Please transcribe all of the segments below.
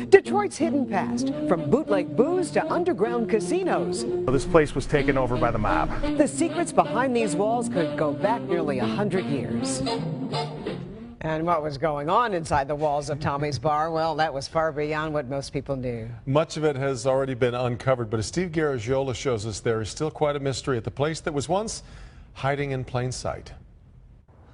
Detroit's hidden past, from bootleg booze to underground casinos. This place was taken over by the mob. The secrets behind these walls could go back nearly 100 years. And what was going on inside the walls of Tommy's Bar, well, that was far beyond what most people knew. Much of it has already been uncovered, but as Steve Garagiola shows us, there is still quite a mystery at the place that was once hiding in plain sight.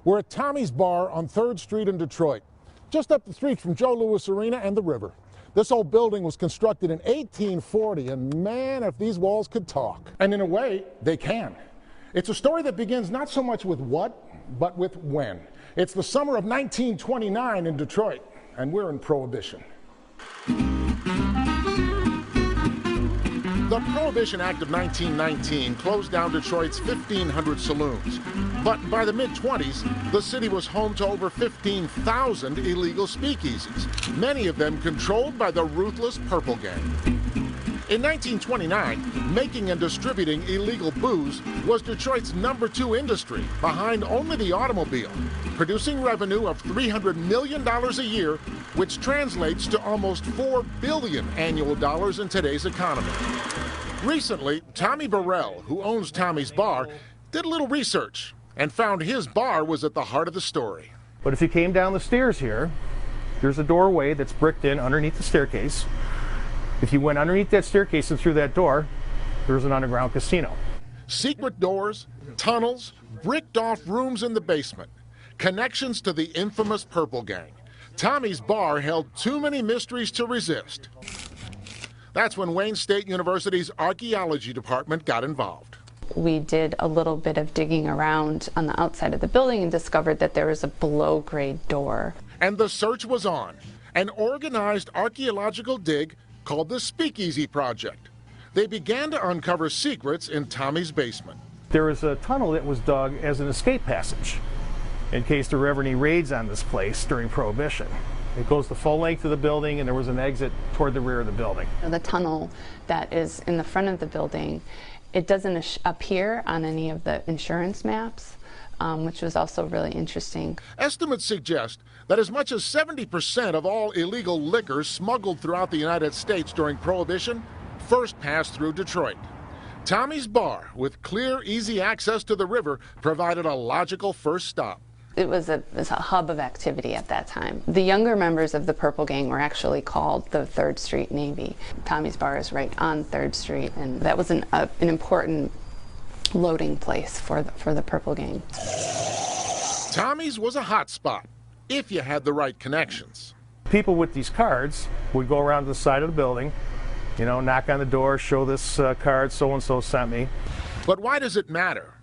We're at Tommy's Bar on 3rd Street in Detroit, just up the street from Joe Louis Arena and the river. This old building was constructed in 1840, and man, if these walls could talk. And in a way, they can. It's a story that begins not so much with what, but with when. It's the summer of 1929 in Detroit, and we're in Prohibition. The Prohibition Act of 1919 closed down Detroit's 1,500 saloons. But by the mid-20s, the city was home to over 15,000 illegal speakeasies, many of them controlled by the ruthless Purple Gang. In 1929, making and distributing illegal booze was Detroit's #2 industry, behind only the automobile, producing revenue of $300 million a year, which translates to almost $4 billion annual dollars in today's economy. Recently, Tommy Burrell, who owns Tommy's Bar, did a little research and found his bar was at the heart of the story. But if you came down the stairs here, there's a doorway that's bricked in underneath the staircase. If you went underneath that staircase and through that door, there's an underground casino. Secret doors, tunnels, bricked off rooms in the basement, connections to the infamous Purple Gang. Tommy's Bar held too many mysteries to resist. That's when Wayne State University's archaeology department got involved. We did a little bit of digging around on the outside of the building and discovered that there was a below-grade door. And the search was on. An organized archaeological dig called the Speakeasy Project. They began to uncover secrets in Tommy's basement. There was a tunnel that was dug as an escape passage in case there were ever any raids on this place during Prohibition. It goes the full length of the building, and there was an exit toward the rear of the building. The tunnel that is in the front of the building, it doesn't appear on any of the insurance maps, which was also really interesting. Estimates suggest that as much as 70% of all illegal liquor smuggled throughout the United States during Prohibition first passed through Detroit. Tommy's Bar, with clear, easy access to the river, provided a logical first stop. It was a hub of activity at that time. The younger members of the Purple Gang were actually called the 3rd Street Navy. Tommy's Bar is right on 3rd Street, and that was an important loading place for the Purple Gang. Tommy's was a hot spot, if you had the right connections. People with these cards would go around to the side of the building, you know, knock on the door, show this card, so-and-so sent me. But why does it matter?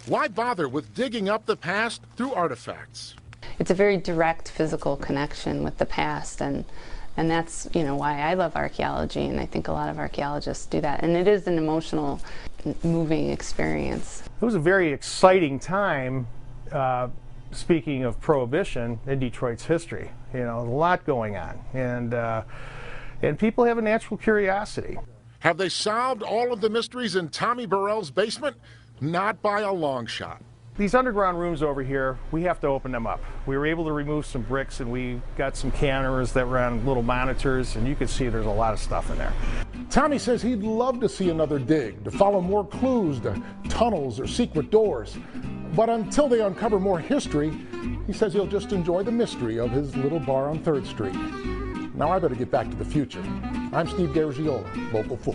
Why bother with digging up the past through artifacts? It's a very direct physical connection with the past, and that's, you know, why I love archaeology, and I think a lot of archaeologists do that. And it is an emotional, moving experience. It was a very exciting time, speaking of Prohibition, in Detroit's history. You know, a lot going on, and people have a natural curiosity. Have they solved all of the mysteries in Tommy Burrell's basement? Not by a long shot. These underground rooms over here, we have to open them up. We were able to remove some bricks, and we got some cameras that were on little monitors, and you can see there's a lot of stuff in there. Tommy says he'd love to see another dig, to follow more clues to tunnels or secret doors. But until they uncover more history, he says he'll just enjoy the mystery of his little bar on 3rd Street. Now I better get back to the future. I'm Steve Garagiola, Local 4.